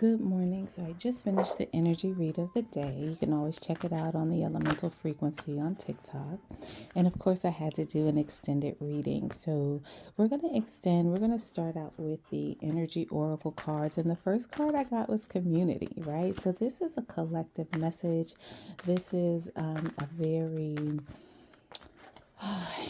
Good morning. So I just finished the energy read of the day. You can always check it out on the Elemental Frequency on TikTok. And of course, I had to do an extended reading. So we're going to start out with the energy oracle cards. And the first card I got was community, right? So this is a collective message. This is a very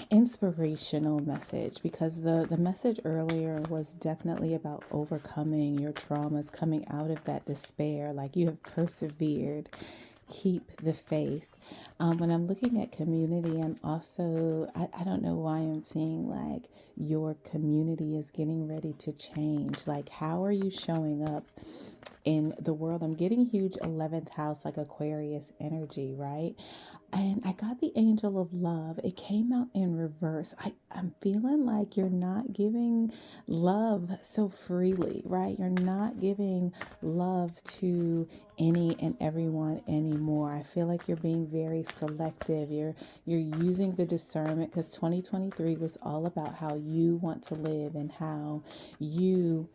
inspirational message because the message earlier was definitely about overcoming your traumas, coming out of that despair, like you have persevered. Keep the faith. When I'm looking at community, I'm also, I don't know why I'm seeing like your community is getting ready to change. Like, how are you showing up in the world? I'm getting huge 11th house, like Aquarius energy, right? And I got the angel of love. It came out in reverse. I'm feeling like you're not giving love so freely, right? You're not giving love to any and everyone anymore. I feel like you're being very selective. You're using the discernment because 2023 was all about how you want to live and how you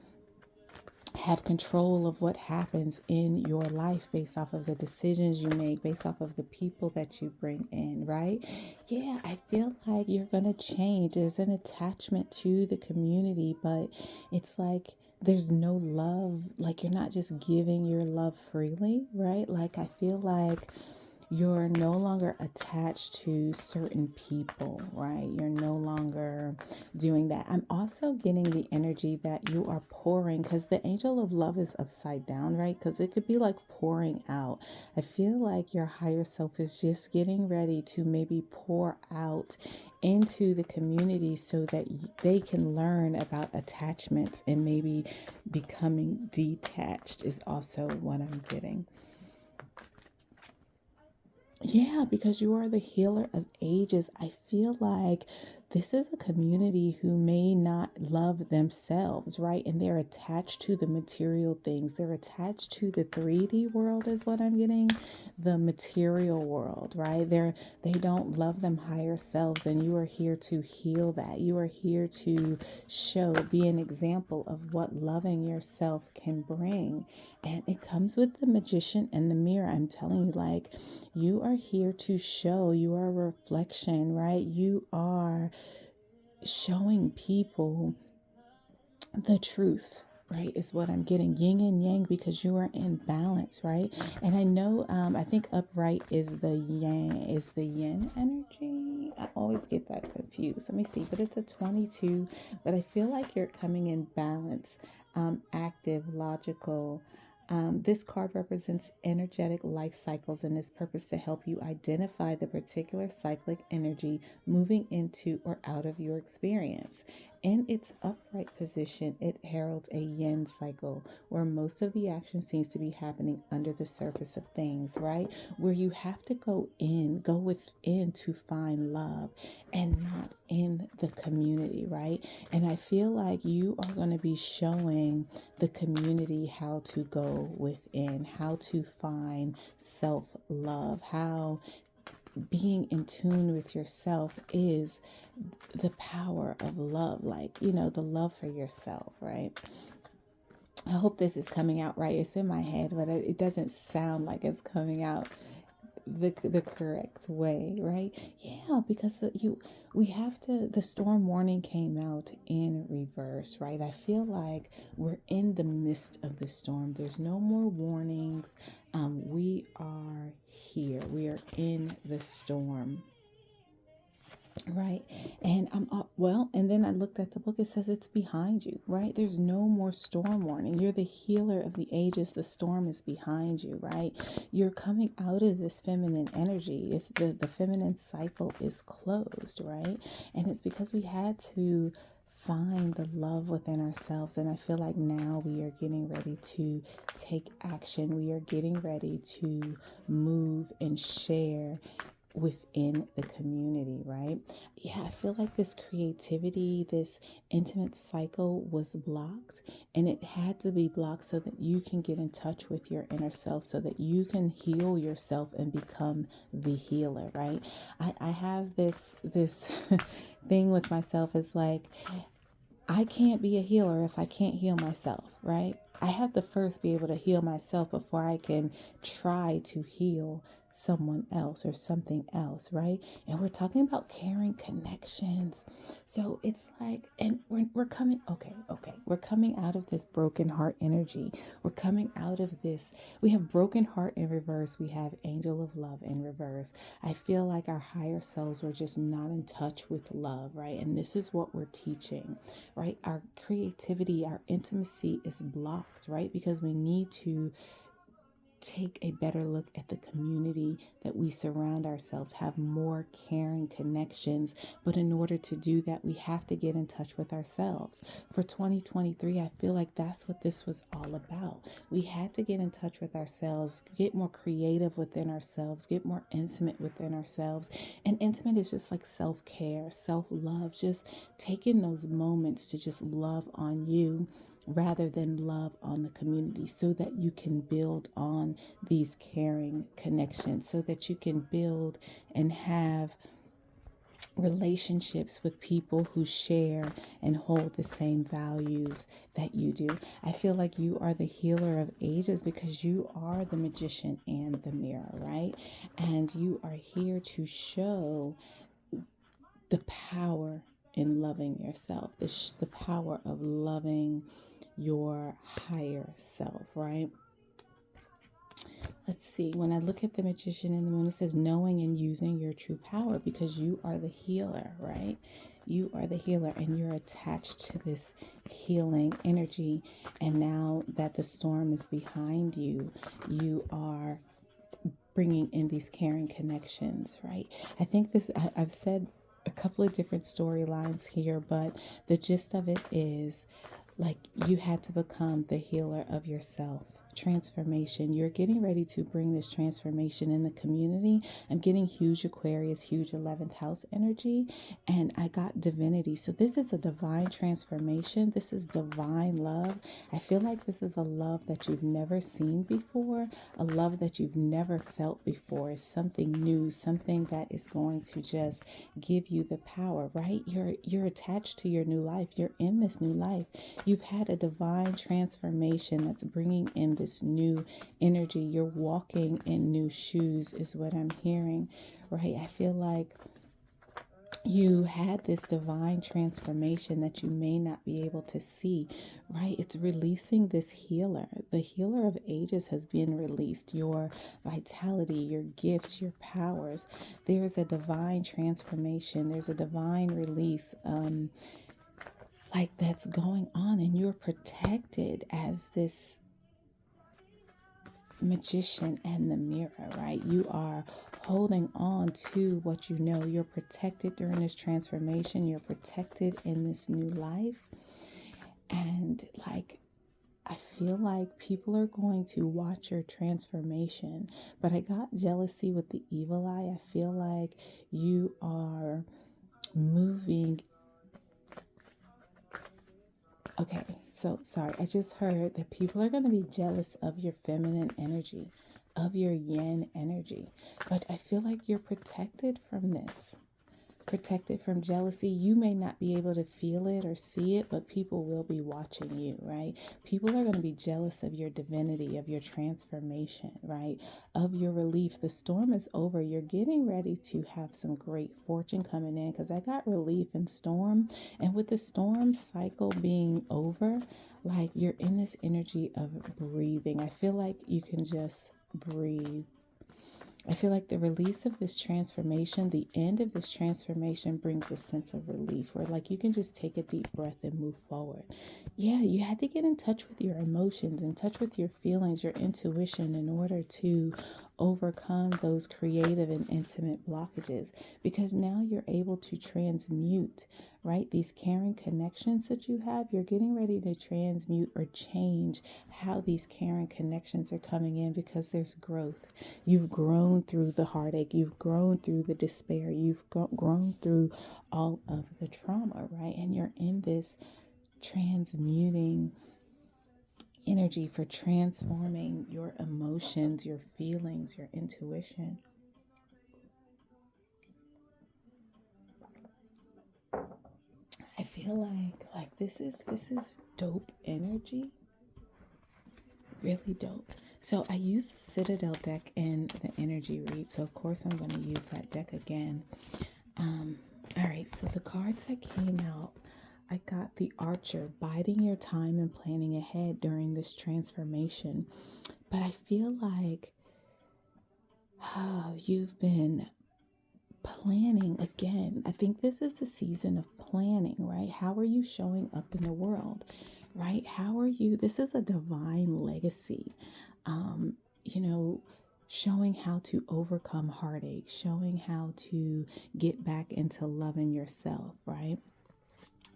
have control of what happens in your life based off of the decisions you make, based off of the people that you bring in, right? Yeah, I feel like you're going to change. There's an attachment to the community, but it's like there's no love. Like you're not just giving your love freely, right? Like I feel like you're no longer attached to certain people, right? You're no longer doing that. I'm also getting the energy that you are pouring because the angel of love is upside down, right? Because it could be like pouring out. I feel like your higher self is just getting ready to maybe pour out into the community so that they can learn about attachments and maybe becoming detached is also what I'm getting. Yeah, because you are the healer of ages. I feel like this is a community who may not love themselves, right? And they're attached to the material things. They're attached to the 3D world is what I'm getting, the material world, right? They don't love them higher selves, and you are here to heal that. You are here to be an example of what loving yourself can bring. And it comes with the magician and the mirror. I'm telling you, like, you are here to show, you are a reflection, right? You are showing people the truth, right? Is what I'm getting. Yin and yang, because you are in balance, right? And I know, I think upright is the yin energy. I always get that confused. Let me see, but it's a 22, but I feel like you're coming in balance, active, logical. This card represents energetic life cycles and is purposed to help you identify the particular cyclic energy moving into or out of your experience. In its upright position, it heralds a yin cycle where most of the action seems to be happening under the surface of things, right? Where you have to go within to find love and not in the community, right? And I feel like you are going to be showing the community how to go within, how to find self love, how being in tune with yourself is the power of love, like, the love for yourself, right? I hope this is coming out right. It's in my head, but it doesn't sound like it's coming out the correct way, right? Yeah, because we have to. The storm warning came out in reverse, right? I feel like we're in the midst of the storm. There's no more warnings. We are here. We are in the storm. Right. And and then I looked at the book. It says it's behind you, right? There's no more storm warning. You're the healer of the ages. The storm is behind you, right? You're coming out of this feminine energy. It's the feminine cycle is closed, right? And it's because we had to find the love within ourselves. And I feel like now we are getting ready to take action. We are getting ready to move and share within the community, right? Yeah, I feel like this creativity, this intimate cycle was blocked, and it had to be blocked so that you can get in touch with your inner self, so that you can heal yourself and become the healer, right? I have this thing with myself. It's like I can't be a healer if I can't heal myself, right? I have to first be able to heal myself before I can try to heal someone else or something else, right? And we're talking about caring connections. So it's like, and we're coming, okay. We're coming out of this broken heart energy. We're coming out of this. We have broken heart in reverse. We have angel of love in reverse. I feel like our higher selves were just not in touch with love, right? And this is what we're teaching, right? Our creativity, our intimacy is blocked, right? Because we need to take a better look at the community that we surround ourselves, have more caring connections. But in order to do that, we have to get in touch with ourselves. For 2023, I feel like that's what this was all about. We had to get in touch with ourselves, get more creative within ourselves, get more intimate within ourselves. And intimate is just like self-care, self-love, just taking those moments to just love on you rather than love on the community, so that you can build on these caring connections, so that you can build and have relationships with people who share and hold the same values that you do. I feel like you are the healer of ages because you are the magician and the mirror, right? And you are here to show the power in loving yourself, the power of loving your higher self, right? Let's see. When I look at the magician in the moon, it says knowing and using your true power, because you are the healer, right? You are the healer and you're attached to this healing energy. And now that the storm is behind you, you are bringing in these caring connections, right? I think I've said a couple of different storylines here, but the gist of it is like you had to become the healer of yourself. Transformation. You're getting ready to bring this transformation in the community. I'm getting huge Aquarius, huge 11th house energy, and I got divinity. So this is a divine transformation. This is divine love. I feel like this is a love that you've never seen before, a love that you've never felt before. It's something new, something that is going to just give you the power, right? You're attached to your new life. You're in this new life. You've had a divine transformation that's bringing in this new energy. You're walking in new shoes is what I'm hearing, right? I feel like you had this divine transformation that you may not be able to see, right? It's releasing this healer. The healer of ages has been released. Your vitality, your gifts, your powers. There's a divine transformation. There's a divine release. Like that's going on, and you're protected as this magician and the mirror, right? You are holding on to what you know. You're protected during this transformation. You're protected in this new life. And like, I feel like people are going to watch your transformation, but I got jealousy with the evil eye. I feel like you are moving. Okay, so sorry, I just heard that people are going to be jealous of your feminine energy, of your yin energy. But I feel like you're protected from this, protected from jealousy. You may not be able to feel it or see it, but people will be watching you, right? People are going to be jealous of your divinity, of your transformation, right? Of your relief. The storm is over. You're getting ready to have some great fortune coming in, because I got relief and storm. And with the storm cycle being over, like you're in this energy of breathing. I feel like you can just breathe. I feel like the release of this transformation, the end of this transformation, brings a sense of relief, where like you can just take a deep breath and move forward. Yeah, you had to get in touch with your emotions, in touch with your feelings, your intuition, in order to overcome those creative and intimate blockages, because now you're able to transmute, right? These caring connections that you have, you're getting ready to transmute or change how these caring connections are coming in, because there's growth. You've grown through the heartache, you've grown through the despair, you've grown through all of the trauma, right? And you're in this transmuting energy for transforming your emotions, your feelings, your intuition. I feel feel like this is dope energy, really dope. So I used the Citadel deck in the energy read, so of course I'm going to use that deck again. All right, so the cards that came out, I got the Archer, biding your time and planning ahead during this transformation. But I feel like you've been planning again. I think this is the season of planning, right? How are you showing up in the world, right? How are you? This is a divine legacy. You know, showing how to overcome heartache, showing how to get back into loving yourself, right?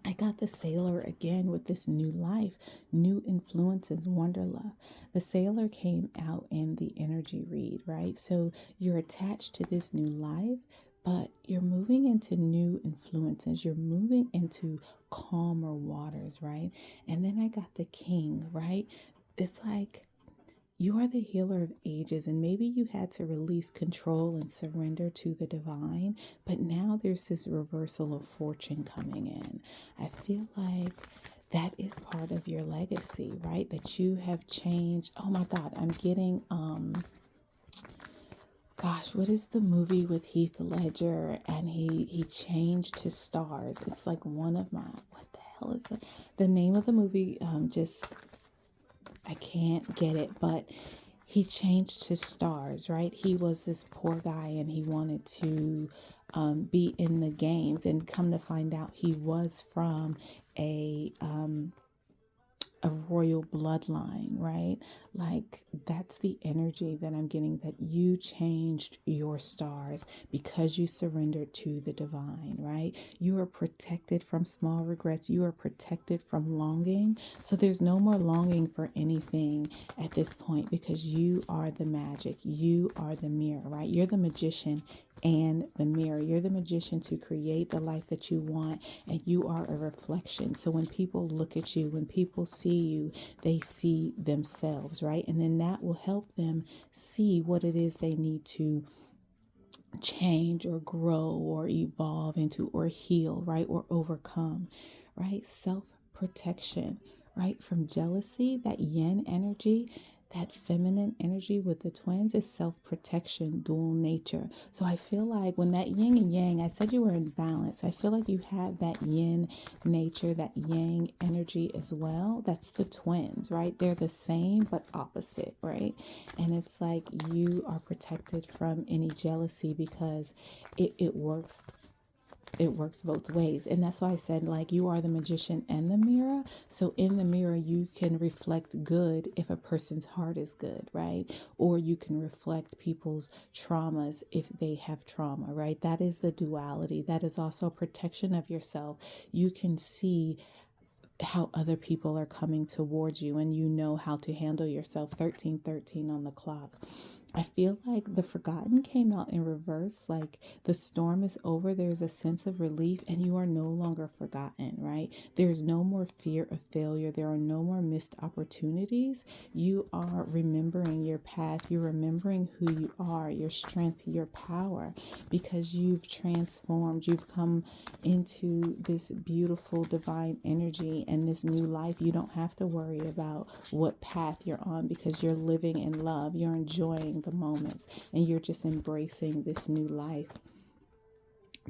I got the Sailor again with this new life, new influences, Wonderlove. The Sailor came out in the energy read, right? So you're attached to this new life, but you're moving into new influences. You're moving into calmer waters, right? And then I got the King, right? It's like you are the healer of ages, and maybe you had to release control and surrender to the divine, but now there's this reversal of fortune coming in. I feel like that is part of your legacy, right? That you have changed. Oh my God, I'm getting gosh, what is the movie with Heath Ledger and he changed his stars? It's like one of my, what the hell is the name of the movie? Just I can't get it, but he changed his stars, right? He was this poor guy and he wanted to be in the games, and come to find out he was from a royal bloodline, right? Like that's the energy that I'm getting, that you changed your stars because you surrendered to the divine, right? You are protected from small regrets. You are protected from longing. So there's no more longing for anything at this point because you are the magic. You are the mirror, right? You're the magician and the mirror. You're the magician to create the life that you want, and you are a reflection. So when people look at you, when people see you, they see themselves, right? And then that will help them see what it is they need to change or grow or evolve into or heal, right? Or overcome, right? Self protection, right? From jealousy, that yin energy, that feminine energy with the twins is self-protection, dual nature. So I feel like when that yin and yang, I said you were in balance. I feel like you have that yin nature, that yang energy as well. That's the twins, right? They're the same but opposite, right? And it's like you are protected from any jealousy because it works, it works both ways. And that's why I said, like, you are the magician and the mirror. So in the mirror, you can reflect good if a person's heart is good, right? Or you can reflect people's traumas if they have trauma, right? That is the duality. That is also protection of yourself. You can see how other people are coming towards you and you know how to handle yourself. 1313 on the clock. I feel like the Forgotten came out in reverse, like the storm is over, there's a sense of relief, and you are no longer forgotten, right? There's no more fear of failure, there are no more missed opportunities. You are remembering your path, you're remembering who you are, your strength, your power, because you've transformed, you've come into this beautiful divine energy and this new life. You don't have to worry about what path you're on because you're living in love, you're enjoying the moments, and you're just embracing this new life.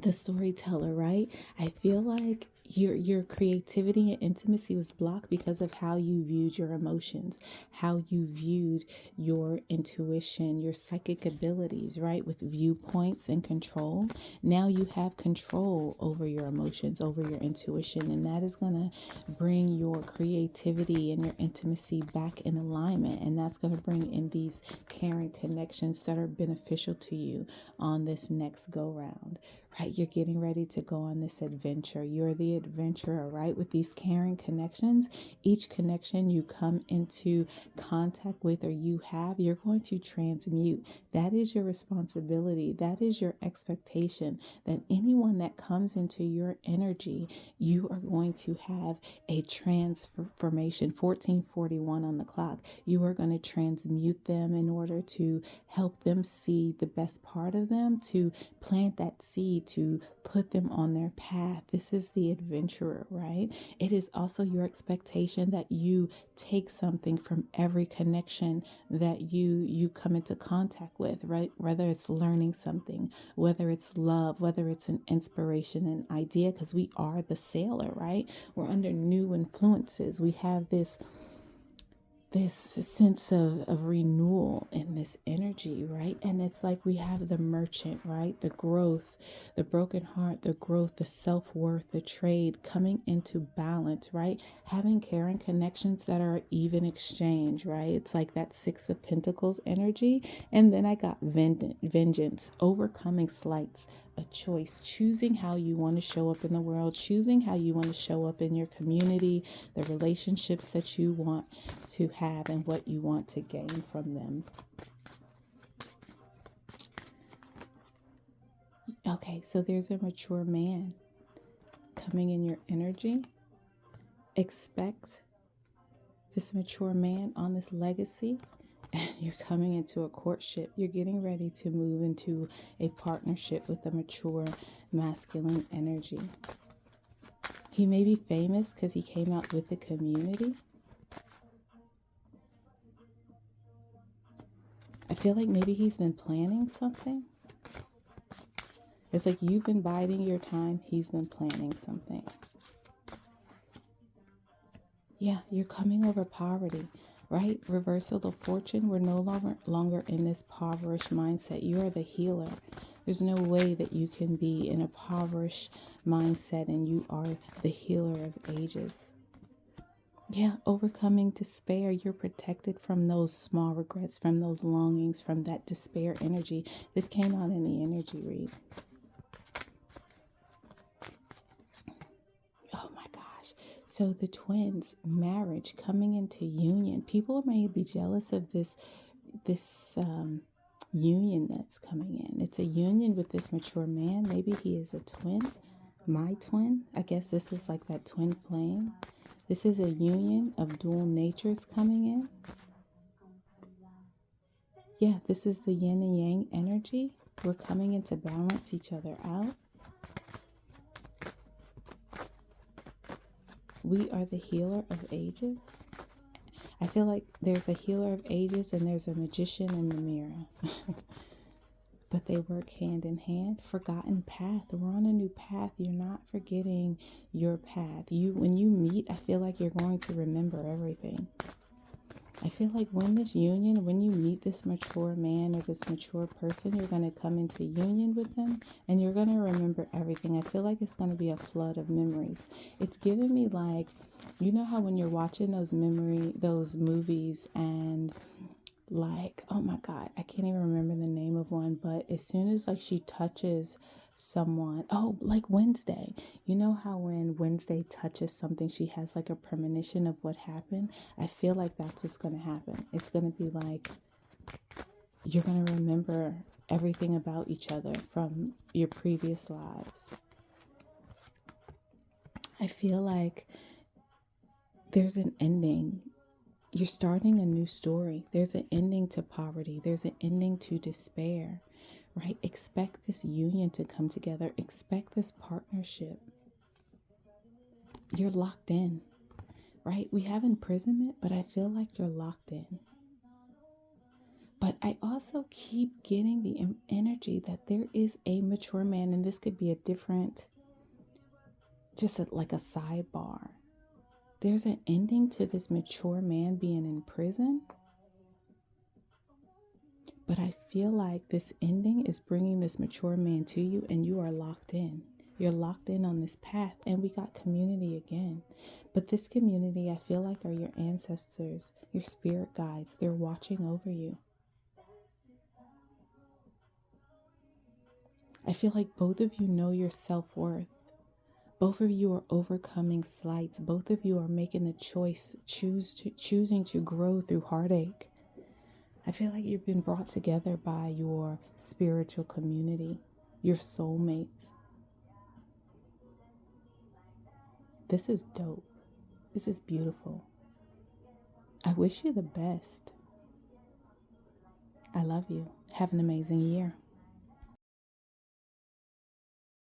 The storyteller, right? I feel like your creativity and intimacy was blocked because of how you viewed your emotions, how you viewed your intuition, your psychic abilities, right? With viewpoints and control. Now you have control over your emotions, over your intuition, and that is going to bring your creativity and your intimacy back in alignment, and that's going to bring in these caring connections that are beneficial to you on this next go round. Right? You're getting ready to go on this adventure. You're the adventurer, right? With these caring connections, each connection you come into contact with or you have, you're going to transmute. That is your responsibility. That is your expectation, that anyone that comes into your energy, you are going to have a transformation. 1441 on the clock. You are going to transmute them in order to help them see the best part of them, to plant that seed, to put them on their path. This is the adventurer, right? It is also your expectation that you take something from every connection that you come into contact with, right? Whether it's learning something, whether it's love, whether it's an inspiration, an idea, because we are the sailor, right? We're under new influences. We have this sense of renewal in this energy, right? And it's like we have the merchant, right? The growth, the broken heart, the growth, the self-worth, the trade coming into balance, right? Having caring connections that are even exchange, right? It's like that Six of Pentacles energy. And then I got vengeance, overcoming slights, a choice, choosing how you want to show up in the world, choosing how you want to show up in your community, the relationships that you want to have and what you want to gain from them. Okay, so there's a mature man coming in your energy. Expect this mature man on this legacy, and you're coming into a courtship. You're getting ready to move into a partnership with a mature masculine energy. He may be famous because he came out with the community. I feel like maybe he's been planning something. It's like you've been biding your time. He's been planning something. Yeah, you're coming over poverty, right? Reversal of fortune. We're no longer in this impoverished mindset. You are the healer. There's no way that you can be in a impoverished mindset and you are the healer of ages. Yeah, overcoming despair. You're protected from those small regrets, from those longings, from that despair energy. This came out in the energy read. Oh my gosh. So the twins, marriage, coming into union. People may be jealous of this union that's coming in. It's a union with this mature man. Maybe he is a twin. My twin. I guess this is like that twin flame. This is a union of dual natures coming in. Yeah, this is the yin and yang energy. We're coming in to balance each other out. We are the healer of ages. I feel like there's a healer of ages and there's a magician in the mirror. But they work hand in hand. Forgotten path. We're on a new path. You're not forgetting your path. When you meet, I feel like you're going to remember everything. I feel like when you meet this mature man or this mature person, you're going to come into union with them and you're going to remember everything. I feel like it's going to be a flood of memories. It's giving me like, you know how when you're watching those movies and like, oh my God, I can't even remember the name of one, but as soon as like she touches someone, oh, like Wednesday, you know how when Wednesday touches something, she has like a premonition of what happened. I feel like that's what's going to happen. It's going to be like, you're going to remember everything about each other from your previous lives. I feel like there's an ending. You're starting a new story. There's an ending to poverty. There's an ending to despair, right? Expect this union to come together. Expect this partnership. You're locked in, right? We have imprisonment, but I feel like you're locked in. But I also keep getting the energy that there is a mature man, and this could be a different, like a sidebar. There's an ending to this mature man being in prison. But I feel like this ending is bringing this mature man to you and you are locked in. You're locked in on this path and we got community again. But this community, I feel like, are your ancestors, your spirit guides. They're watching over you. I feel like both of you know your self-worth. Both of you are overcoming slights. Both of you are making the choice, choosing to grow through heartache. I feel like you've been brought together by your spiritual community, your soulmates. This is dope. This is beautiful. I wish you the best. I love you. Have an amazing year.